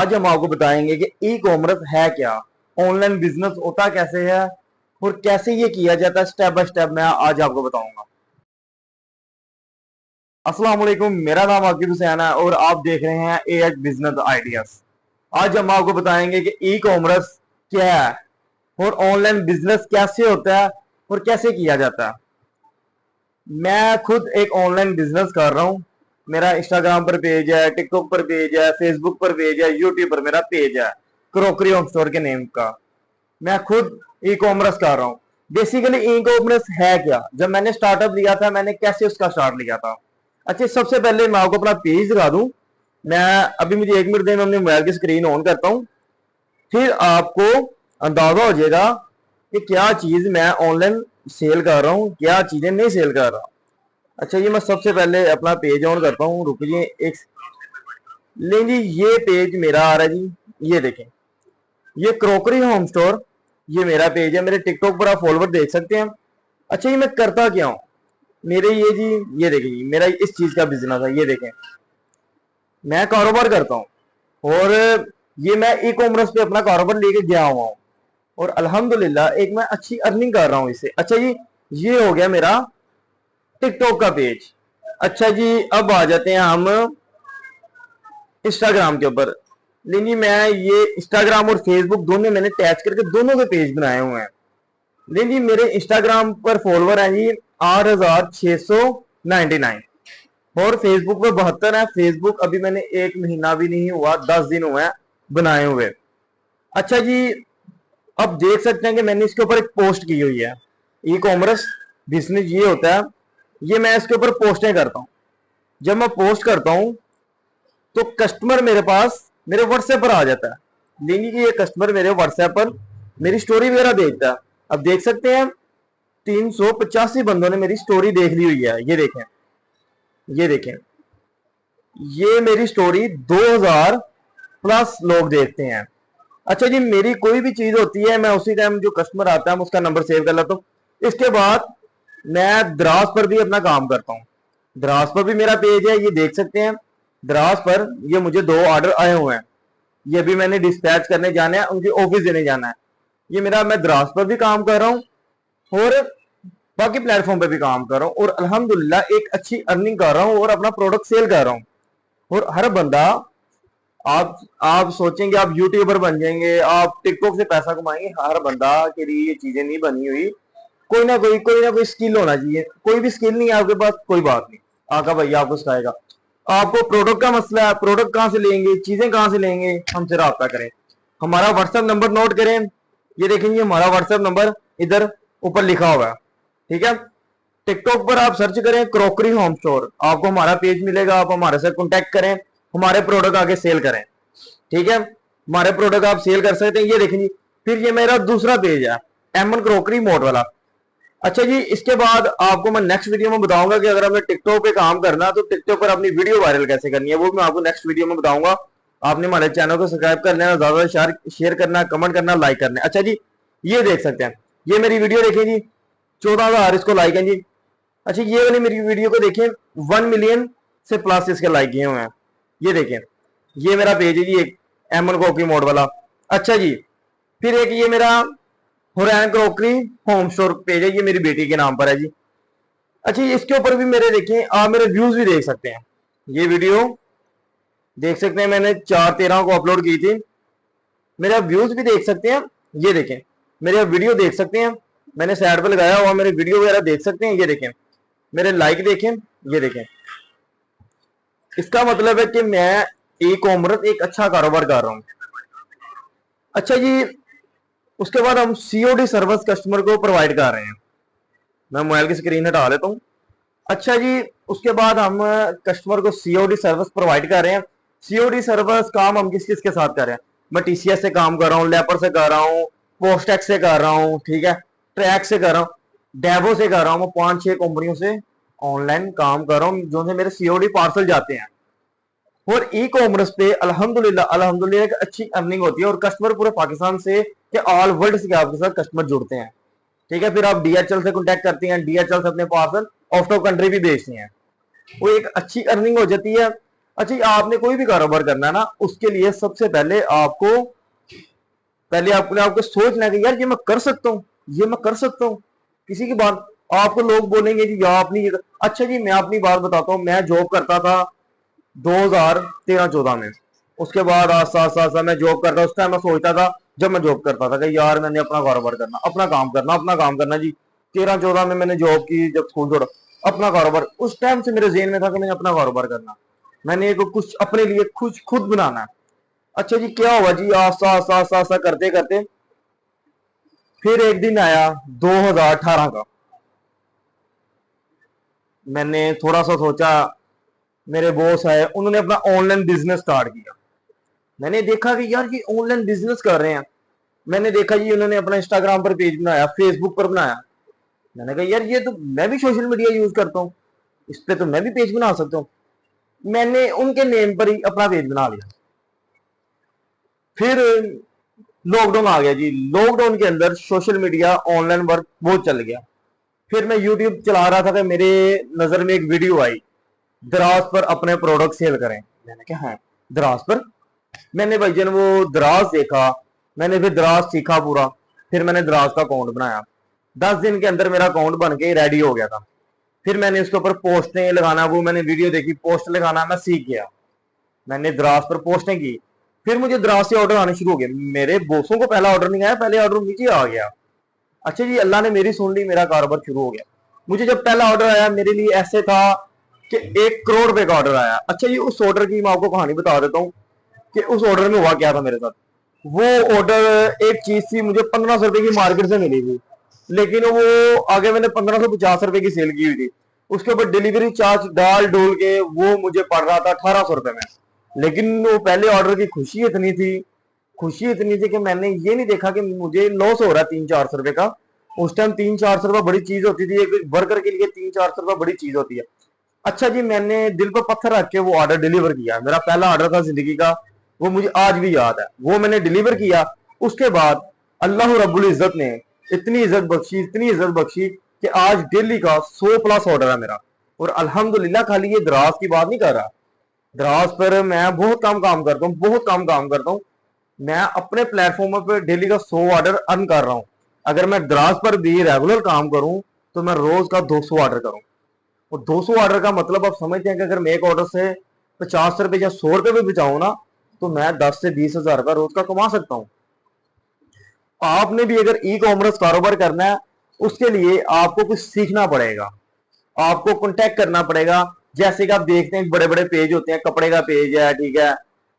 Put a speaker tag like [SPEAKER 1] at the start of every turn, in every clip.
[SPEAKER 1] आज हम आपको बताएंगे कि ई कॉमर्स है क्या, ऑनलाइन बिजनेस होता कैसे है और कैसे ये किया जाता है। स्टेप बाय स्टेप मैं आज आपको बताऊंगा। अस्सलाम वालेकुम, मेरा नाम आकिब हुसैन है और आप देख रहे हैं एएच बिजनेस आइडियाज। आज हम आपको बताएंगे कि ई कॉमर्स क्या है और ऑनलाइन बिजनेस कैसे होता है और कैसे किया जाता है। मैं खुद एक ऑनलाइन बिजनेस कर रहा हूँ। मेरा इंस्टाग्राम पर पेज है, टिकटॉक पर पेज है, फेसबुक पर पेज है, यूट्यूब पर मेरा पेज है, क्रॉकरी होम स्टोर के नेम का। मैं खुद ई कॉमर्स कर रहा हूँ। बेसिकली ई कॉमर्स है क्या, जब मैंने स्टार्टअप लिया था मैंने कैसे उसका स्टार्ट लिया था। अच्छा, सबसे पहले मैं आपको अपना पेज दिखा दूं। मैं अभी मुझे 1 मिनट दें, मैं अपने मोबाइल की स्क्रीन ऑन करता हूँ, फिर आपको अंदाजा हो जाएगा कि क्या चीज मैं ऑनलाइन सेल कर रहा हूँ, क्या चीजें नहीं सेल कर रहा। अच्छा, ये मैं सबसे पहले अपना पेज ऑन करता हूँ, रुकिए एक। लेकिन जी ये पेज मेरा आ रहा है जी, ये देखें, ये क्रॉकरी होम स्टोर, ये मेरा पेज है। मेरे टिकटॉक पर आप फॉलोवर देख सकते हैं। अच्छा, ये मैं करता क्या हूँ, मेरे ये जी, ये देखें जी, मेरा इस चीज का बिजनेस है। ये देखें, मैं कारोबार करता हूँ और ये मैं ई कॉमर्स पे अपना कारोबार लेके गया हुआ हूँ और अल्हम्दुलिल्लाह एक मैं अच्छी अर्निंग कर रहा हूँ इससे। अच्छा जी, ये हो गया मेरा टिकटॉक का पेज। अच्छा जी, अब आ जाते हैं हम इंस्टाग्राम के ऊपर। लेकिन जी मैं ये इंस्टाग्राम और फेसबुक दोनों मैंने अटैच करके दोनों के पेज बनाए हुए हैं। लेकिन जी मेरे इंस्टाग्राम पर फॉलोवर हैं जी 8,699 और फेसबुक पे 72 है। फेसबुक अभी मैंने 1 महीना भी नहीं हुआ, 10 दिन हुए हैं बनाए हुए। अच्छा जी, अब देख सकते हैं कि मैंने इसके ऊपर एक पोस्ट की हुई है। ई कॉमर्स बिजनेस ये होता है, ये मैं इसके ऊपर पोस्टें करता हूँ। जब मैं पोस्ट करता हूँ तो कस्टमर मेरे पास मेरे व्हाट्सएप पर आ जाता है। लेकिन ये कस्टमर मेरे व्हाट्सएप पर मेरी स्टोरी वगैरह देखता है। अब देख सकते हैं 385 बंदों ने मेरी स्टोरी देख ली हुई है। ये देखें, ये देखें, ये मेरी स्टोरी 2000 प्लस लोग देखते हैं। अच्छा जी, मेरी कोई भी चीज होती है मैं उसी टाइम जो कस्टमर आता है मैं उसका नंबर सेव कर लेता हूँ। इसके बाद मैं द्रास पर भी अपना काम करता हूँ। द्रास पर भी मेरा पेज है, ये देख सकते हैं। द्रास पर ये मुझे 2 ऑर्डर आए हुए हैं, ये भी मैंने डिस्पैच करने जाना है, उनके ऑफिस देने जाना है। ये मेरा, मैं द्रास पर भी काम कर रहा हूँ और बाकी प्लेटफॉर्म पे भी काम कर रहा हूँ और अल्हम्दुलिल्लाह एक अच्छी अर्निंग कर रहा हूँ और अपना प्रोडक्ट सेल कर रहा हूँ। और हर बंदा, आप सोचेंगे आप यूट्यूबर बन जाएंगे, आप टिकटॉक से पैसा कमाएंगे, हर बंदा के लिए ये चीजें नहीं बनी हुई। कोई ना कोई स्किल होना चाहिए। कोई भी स्किल नहीं है आपके पास, कोई बात नहीं, आका भैया आपको सिखाएगा। आपको प्रोडक्ट का मसला है, प्रोडक्ट कहाँ से लेंगे, चीजें कहाँ से लेंगे, हमसे रब्ता करें। हमारा व्हाट्सएप नंबर नोट करें, ये देखेंगे हमारा व्हाट्सएप नंबर इधर ऊपर लिखा हुआ है, ठीक है। टिकटॉक पर आप सर्च करें क्रॉकरी होम स्टोर, आपको हमारा पेज मिलेगा। आप हमारे से कांटेक्ट करें, हमारे प्रोडक्ट आगे सेल करें, ठीक है। हमारे प्रोडक्ट आप सेल कर सकते हैं। ये देखें जी, फिर ये मेरा दूसरा पेज है, एमन क्रॉकरी मोड वाला। अच्छा जी, इसके बाद आपको मैं नेक्स्ट वीडियो में बताऊंगा कि अगर आपने टिकटॉक पे काम करना है तो टिकटॉक पर अपनी वीडियो वायरल कैसे करनी है, वो मैं आपको नेक्स्ट वीडियो में बताऊंगा। आपने हमारे चैनल को सब्सक्राइब कर लेना, ज्यादा शेयर करना, कमेंट करना, लाइक करना। अच्छा जी, ये देख सकते हैं, ये मेरी वीडियो देखें जी, 14,000 इसको लाइक है जी। अच्छा, ये वाली मेरी वीडियो को देखें, 1 मिलियन से प्लस इसके लाइक किए हुए हैं। ये देखें, ये मेरा पेज है जी, एक एमन कॉकी मोड वाला। अच्छा जी, फिर एक ये मेरा Hurain crockery home store page है, ये मेरी बेटी के नाम पर है जी। अच्छा, इसके ऊपर भी मेरे देखें, आप मेरे व्यूज भी देख सकते हैं। ये वीडियो देख सकते हैं, मैंने 4/13 को अपलोड की थी। मेरे व्यूज भी देख सकते हैं, ये देखें। मेरे वीडियो देख सकते हैं, मैंने साइड पर लगाया हुआ, मेरे वीडियो वगैरह देख सकते हैं। ये देखें, मेरे लाइक देखें, ये देखें। इसका मतलब है कि मैं ई कॉमर्स एक अच्छा कारोबार कर रहा हूँ। अच्छा जी, उसके बाद हम सीओडी सर्विस कस्टमर को प्रोवाइड कर रहे हैं। मैं मोबाइल की स्क्रीन हटा लेता हूँ। अच्छा जी, उसके बाद हम कस्टमर को सीओडी सर्विस प्रोवाइड कर रहे हैं। सीओडी सर्विस काम हम किस किस के साथ कर रहे हैं, मैं टीसीएस से काम कर रहा हूँ, लेपर से कर रहा हूँ, पोस्टेक्स से कर रहा हूँ, ठीक है, ट्रैक से कर रहा हूँ, डेवो से कर रहा हूँ। मैं 5-6 कंपनियों से ऑनलाइन काम कर रहा हूँ जो से मेरे सीओडी पार्सल जाते हैं। और ई कॉमर्स पे अल्हम्दुलिल्लाह अल्हम्दुलिल्लाह एक अच्छी अर्निंग होती है और कस्टमर पूरे पाकिस्तान से के ऑल वर्ल्ड से आपके साथ कस्टमर जुड़ते हैं, ठीक है। फिर आप डीएचएल से कांटेक्ट करती हैं, डीएचएल से अपने पार्सल आउट ऑफ कंट्री भी भेजती हैं, वो एक अच्छी अर्निंग हो जाती है। अच्छा जी, आपने कोई भी कारोबार करना है ना, उसके लिए सबसे पहले आपको पहले अपने आपको सोचना है कि यार ये मैं कर सकता हूँ, ये मैं कर सकता हूँ। किसी की बात आपको लोग बोलेंगे जी यार आपने ये अच्छा जी, मैं अपनी बात बताता हूँ। मैं जॉब करता था 2013-14 में। उसके बाद आस्ता आस्ता आस्ता मैं जॉब करता, उस टाइम मैं सोचता था, जब मैं जॉब करता था कि यार मैंने अपना कारोबार करना, अपना काम करना, अपना काम करना जी। 13-14 में मैंने जॉब की, जब स्कूल छोड़ा, अपना कारोबार उस टाइम से मेरे जेहन में था कि मैंने अपना कारोबार करना, मैंने एक कुछ अपने लिए कुछ खुद बनाना है। अच्छा जी, क्या हुआ जी, आस्ता आस्ता आस्ता आस्ता करते करते फिर एक दिन आया 2018 का। मैंने थोड़ा सा सोचा, मेरे बॉस आए, उन्होंने अपना ऑनलाइन बिजनेस स्टार्ट किया। मैंने देखा कि यार ये ऑनलाइन बिजनेस कर रहे हैं। मैंने देखा जी उन्होंने अपना इंस्टाग्राम पर पेज बनाया, फेसबुक पर बनाया। मैंने कहा यार ये तो मैं भी सोशल मीडिया यूज करता हूँ, इस पे तो मैं भी पेज बना सकता हूँ। मैंने उनके नेम पर ही अपना पेज बना लिया। फिर लॉकडाउन आ गया जी। लॉकडाउन के अंदर सोशल मीडिया ऑनलाइन वर्क बहुत चल गया। फिर मैं यूट्यूब चला रहा था कि मेरे नजर में एक वीडियो आई, दराज पर अपने प्रोडक्ट सेल करें। मैंने कहा हाँ, दराज पर। मैंने भाईजान वो दराज देखा, मैंने फिर दराज सीखा पूरा। फिर मैंने दराज का अकाउंट बनाया। 10 दिन के अंदर मेरा अकाउंट बन के रेडी हो गया था। फिर मैंने उसके ऊपर पोस्टें लगाना, वो मैंने वीडियो देखी, पोस्ट लगाना मैं सीख गया। मैंने द्रास पर पोस्टें की। फिर मुझे द्रास से ऑर्डर आने शुरू हो गए। मेरे बॉसों को पहला ऑर्डर नहीं आया, पहले ऑर्डर मुझे आ गया। अच्छा जी, अल्लाह ने मेरी सुन ली, मेरा कारोबार शुरू हो गया। मुझे जब पहला ऑर्डर आया, मेरे लिए ऐसे था कि 1 करोड़ रुपए का ऑर्डर आया। अच्छा जी, उस ऑर्डर की मैं आपको कहानी बता देता हूँ कि उस ऑर्डर में हुआ क्या था मेरे साथ। वो ऑर्डर एक चीज थी, मुझे 1500 रुपए की मार्केट से मिली थी, लेकिन वो आगे मैंने 1550 रुपए की सेल की हुई थी। उसके ऊपर डिलीवरी चार्ज डाल डोल के वो मुझे पड़ रहा था 1800 रुपए में। लेकिन वो पहले ऑर्डर की खुशी इतनी थी कि मैंने ये नहीं देखा कि मुझे लॉस हो रहा है 300-400 रुपए का। उस टाइम 300-400 रुपए बड़ी चीज होती थी, एक वर्कर के लिए 300-400 रुपए बड़ी चीज होती है। अच्छा जी, मैंने दिल पर पत्थर रख के वो ऑर्डर डिलीवर किया। मेरा पहला ऑर्डर था जिंदगी का, वो मुझे आज भी याद है। वो मैंने डिलीवर किया। उसके बाद अल्लाह रब्बुल इज्जत ने इतनी इज्जत बख्शी कि आज डेली का 100+ ऑर्डर है मेरा। और अल्हम्दुलिल्लाह, खाली ये दराज की बात नहीं कर रहा, दराज पर मैं बहुत कम काम करता हूँ, बहुत कम काम करता हूँ। मैं अपने प्लेटफॉर्म पर डेली का 100 ऑर्डर अर्न कर रहा हूँ। अगर मैं दराज पर भी रेगुलर काम करूं तो मैं रोज का 200 ऑर्डर करूं। और 200 ऑर्डर का मतलब आप समझते हैं कि अगर मैं एक ऑर्डर से 50 रुपए या 100 रुपए भी बचाऊं ना, तो मैं 10 से 20 हजार रुपया रोज का कमा सकता हूं। आपने भी अगर ई कॉमर्स कारोबार करना है, उसके लिए आपको कुछ सीखना पड़ेगा, आपको कांटेक्ट करना पड़ेगा। जैसे कि आप देखते हैं बड़े बड़े पेज होते हैं, कपड़े का पेज है, ठीक है,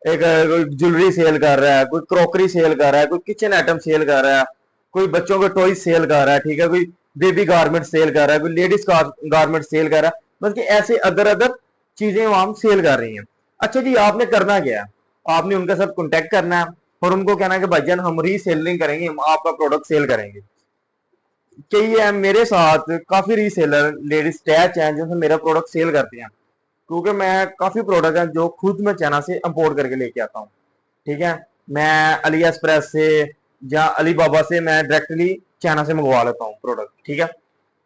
[SPEAKER 1] एक कोई ज्वेलरी सेल कर रहा है, कोई क्रॉकरी सेल कर रहा है, कोई किचन आइटम सेल कर रहा है, कोई बच्चों के टॉय सेल कर रहा है, ठीक है, कोई बेबी गारमेंट सेल कर रहा है, कोई लेडीज गारमेंट सेल कर रहा है। बल्कि ऐसे अदर अदर चीजें वहां सेल कर रही हैं। अच्छा जी, आपने करना क्या है, आपने उनके साथ कॉन्टेक्ट करना है और उनको कहना है कि भाईजान हम रीसेलिंग करेंगे, हम आपका प्रोडक्ट सेल करेंगे। कई है मेरे साथ काफी रीसेलर लेडीज टैच हैं जो मेरा प्रोडक्ट सेल करते हैं, क्योंकि मैं काफी प्रोडक्ट है जो खुद मैं चाइना से इंपोर्ट करके लेके आता हूँ। ठीक है, मैं अली एक्सप्रेस से या अली बाबा से मैं डायरेक्टली चाइना से मंगवा लेता हूँ प्रोडक्ट। ठीक है,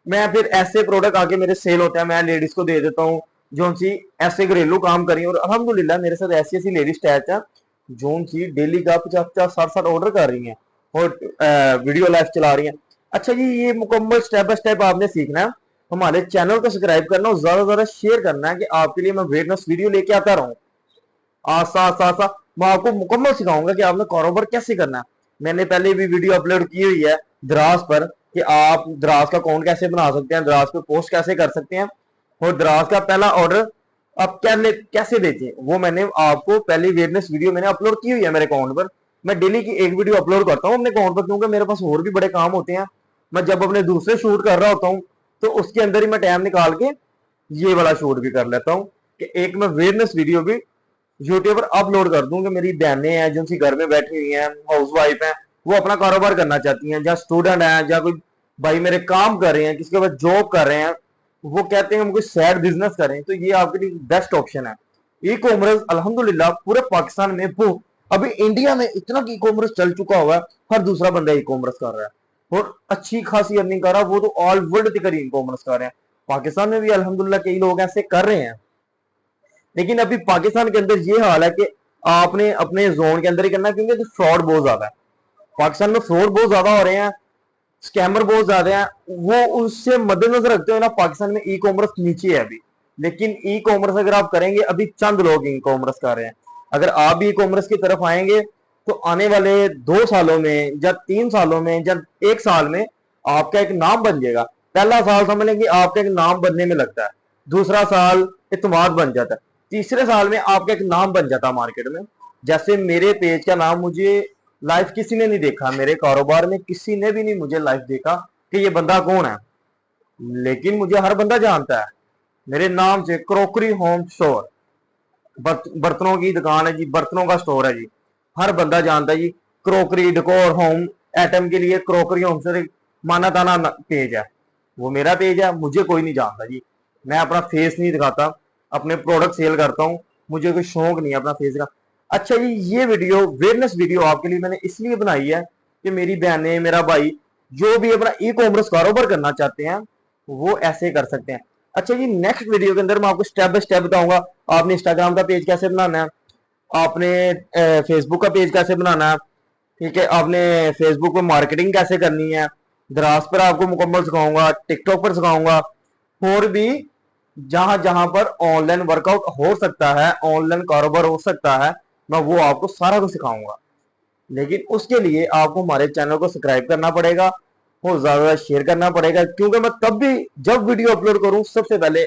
[SPEAKER 1] मैं फिर ऐसे प्रोडक्ट आगे मेरे सेल होते हैं, मैं लेडीज को दे देता हूँ जो उनसी ऐसे घरेलू काम करी। और अल्हम्दुलिल्लाह मेरे साथ ऐसी ऐसी लेडीज टैच है जो उनसी डेली का 50-50 60-60 ऑर्डर कर रही हैं और वीडियो लाइव चला रही हैं। अच्छा जी, ये मुकम्मल स्टेप बाय स्टेप आपने सीखना है। हमारे चैनल को सब्सक्राइब करना और ज्यादा से ज्यादा शेयर करना है कि आपके लिए मैं वेटनेस वीडियो लेके आता रहूं। आस्ता आस्ता आस्ता मैं आपको मुकम्मल सिखाऊंगा कि आपने कारोबार कैसे करना है। मैंने पहले भी वीडियो अपलोड की हुई है दराज पर कि आप दराज का अकाउंट कैसे बना सकते हैं, दराज पे पोस्ट कैसे कर सकते हैं, और दराज का पहला ऑर्डर आप कैसे देते हैं, वो मैंने आपको पहले अवेयरनेस वीडियो मैंने अपलोड की हुई है मेरे अकाउंट पर। मैं डेली की एक वीडियो अपलोड करता हूँ अपने अकाउंट पर, क्योंकि मेरे पास और भी बड़े काम होते हैं। मैं जब अपने दूसरे शूट कर रहा होता हूँ तो उसके अंदर ही मैं टाइम निकाल के ये वाला शूट भी कर लेता हूँ कि एक मैं अवेयरनेस वीडियो भी यूट्यूब पर अपलोड कर दूं कि मेरी बहनें हैं जो उसी घर में बैठी हुई हैं, हाउस वाइफ हैं, वो अपना कारोबार करना चाहती हैं, या स्टूडेंट हैं, या कोई भाई मेरे काम कर रहे हैं, किसके बाद जॉब कर रहे हैं, वो कहते हैं हम कोई साइड बिजनेस करें, तो ये आपके लिए बेस्ट ऑप्शन है। ई कॉमर्स अल्हम्दुलिल्लाह पूरे पाकिस्तान में वो अभी इंडिया में इतना ई कॉमर्स चल चुका हुआ है, हर दूसरा बंदा ई कॉमर्स कर रहा है और अच्छी खासी अर्निंग कर रहा है। वो तो ऑल वर्ल्ड तक ई कॉमर्स कर रहे हैं, पाकिस्तान में भी अल्हम्दुलिल्लाह कई लोग ऐसे कर रहे हैं। लेकिन अभी पाकिस्तान के अंदर ये हाल है कि आपने अपने जोन के अंदर ही करना है, क्योंकि फ्रॉड बहुत ज्यादा है। पाकिस्तान में फ्रॉड बहुत ज्यादा हो रहे हैं, स्कैमर बहुत ज्यादा है। वो उससे मद्देनजर रखते हुए ना पाकिस्तान में ई कॉमर्स नीचे है अभी। लेकिन ई कॉमर्स अगर आप करेंगे, अभी चंद लोग ई कॉमर्स कर रहे हैं, अगर आप भी ई कॉमर्स की तरफ आएंगे तो आने वाले 2 सालों में या 3 सालों में या 1 साल में आपका एक नाम बन जाएगा। पहला साल समझ लेंगे आपका एक नाम बनने में लगता है, दूसरा साल इतमाद बन जाता है, तीसरे साल में आपका एक नाम बन जाता है मार्केट में। जैसे मेरे पेज का नाम मुझे लाइव किसी ने नहीं देखा, मेरे कारोबार में किसी ने भी नहीं मुझे लाइव देखा कि ये बंदा कौन है, लेकिन मुझे हर बंदा जानता है मेरे नाम से। क्रोकरी होम स्टोर, बर्तनों की दुकान है जी, बर्तनों का स्टोर है जी, हर बंदा जानता है जी। क्रोकरी डेकोर होम आइटम के लिए क्रोकरी होम स्टोर माना ताना पेज है, वो मेरा पेज है, मुझे कोई नहीं जानता जी। मैं अपना फेस नहीं दिखाता, अपने प्रोडक्ट सेल करता हूँ, मुझे कोई शौक नहीं है अपना फेस का। अच्छा जी, ये वीडियो अवेयरनेस वीडियो आपके लिए मैंने इसलिए बनाई है कि मेरी बहनें, मेरा भाई जो भी अपना ई कॉमर्स कारोबार करना चाहते हैं वो ऐसे कर सकते हैं। अच्छा जी, नेक्स्ट वीडियो के अंदर मैं आपको स्टेप बाय स्टेप बताऊंगा आपने इंस्टाग्राम का पेज कैसे बनाना है, आपने फेसबुक का पेज कैसे बनाना है, ठीक है, आपने फेसबुक पे मार्केटिंग कैसे करनी है, द्रास पर आपको मुकम्मल सिखाऊंगा, टिकटॉक पर सिखाऊंगा, और भी जहां जहां पर ऑनलाइन वर्कआउट हो सकता है, ऑनलाइन कारोबार हो सकता है, मैं वो आपको सारा कुछ सिखाऊंगा। लेकिन उसके लिए आपको हमारे चैनल को सब्सक्राइब करना पड़ेगा और ज्यादा शेयर करना पड़ेगा, क्योंकि मैं तब भी जब वीडियो अपलोड करूं सबसे पहले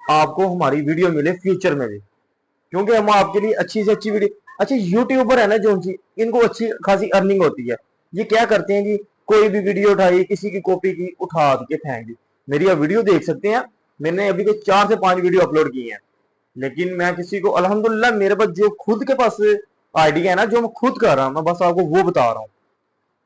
[SPEAKER 1] आपको हमारी वीडियो मिले फ्यूचर में भी, क्योंकि हम आपके लिए अच्छी से अच्छी वीडियो। अच्छा, यूट्यूबर है ना जो जी, इनको अच्छी खासी अर्निंग होती है। ये क्या करते हैं जी, कोई भी वीडियो उठाई, किसी की कॉपी की, उठा के फेंक दी। मेरी आप वीडियो देख सकते हैं, मैंने अभी कोई 4 से 5 वीडियो अपलोड की हैं, लेकिन मैं किसी को अल्हम्दुलिल्लाह मेरे पास जो खुद के पास आइडिया है ना, जो मैं खुद कर रहा हूँ, मैं बस आपको वो बता रहा हूँ।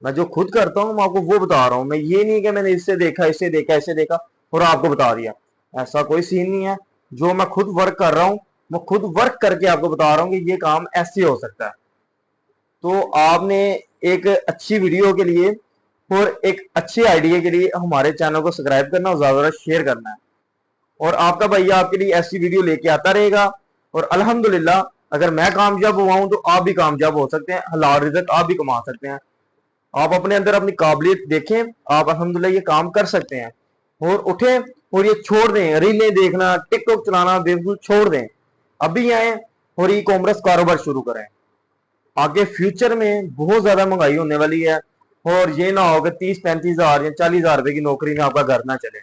[SPEAKER 1] मैं जो खुद करता हूँ मैं आपको वो बता रहा हूँ। मैं ये नहीं कि मैंने इससे देखा, इससे देखा, इससे देखा और आपको बता दिया, ऐसा कोई सीन नहीं है। जो मैं खुद वर्क कर रहा हूँ, मैं खुद वर्क करके आपको बता रहा हूँ कि ये काम ऐसे हो सकता है। तो आपने एक अच्छी वीडियो के लिए और एक अच्छे आइडिया के लिए हमारे चैनल को सब्सक्राइब करना और ज्यादा शेयर करना है, और आपका भैया आपके लिए ऐसी वीडियो लेके आता रहेगा। और अल्हम्दुलिल्लाह अगर मैं कामयाब हुआ हूं तो आप भी कामयाब हो सकते हैं, हलाल रिज़्क आप भी कमा सकते हैं। आप अपने अंदर अपनी काबिलियत देखें, आप अल्हम्दुलिल्लाह ये काम कर सकते हैं। और उठें और ये छोड़ दें, रीलें देखना, टिकटॉक चलाना बिल्कुल छोड़ दें। अभी आए और ई कॉमर्स कारोबार शुरू करें। आगे फ्यूचर में बहुत ज्यादा महंगाई होने वाली है, और ये ना हो कि 30-35 हजार या 40 हजार रुपए की नौकरी में आपका घर ना चले।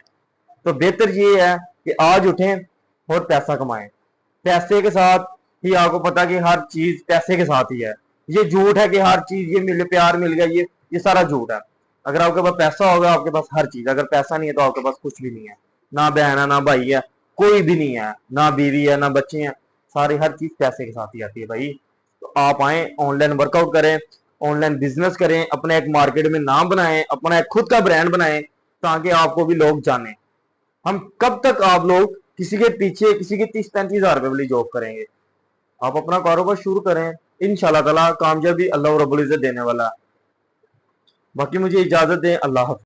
[SPEAKER 1] तो बेहतर ये है कि आज उठें और पैसा कमाएं। पैसे के साथ ही आपको पता कि हर चीज पैसे के साथ ही है। ये झूठ है कि हर चीज ये मिले, प्यार मिल गया, ये सारा झूठ है। अगर आपके पास पैसा होगा आपके पास हर चीज, अगर पैसा नहीं है तो आपके पास कुछ भी नहीं है। ना बहन है, ना भाई है, कोई भी नहीं है, ना बीवी है, ना बच्चे हैं, सारी हर चीज पैसे के साथ ही आती है भाई। तो आप आए, ऑनलाइन वर्कआउट करें, ऑनलाइन बिजनेस करें, अपने एक मार्केट में नाम बनाएं, अपना एक खुद का ब्रांड बनाएं, ताकि आपको भी लोग जाने। हम कब तक आप लोग किसी के पीछे, किसी के 30-35 हजार रुपए वाली जॉब करेंगे। आप अपना कारोबार शुरू करें, इंशाल्लाह ताला कामयाबी अल्लाह रब्बुल इज्जत देने वाला है। बाकी मुझे इजाजत दें, अल्लाह हाफ़िज़।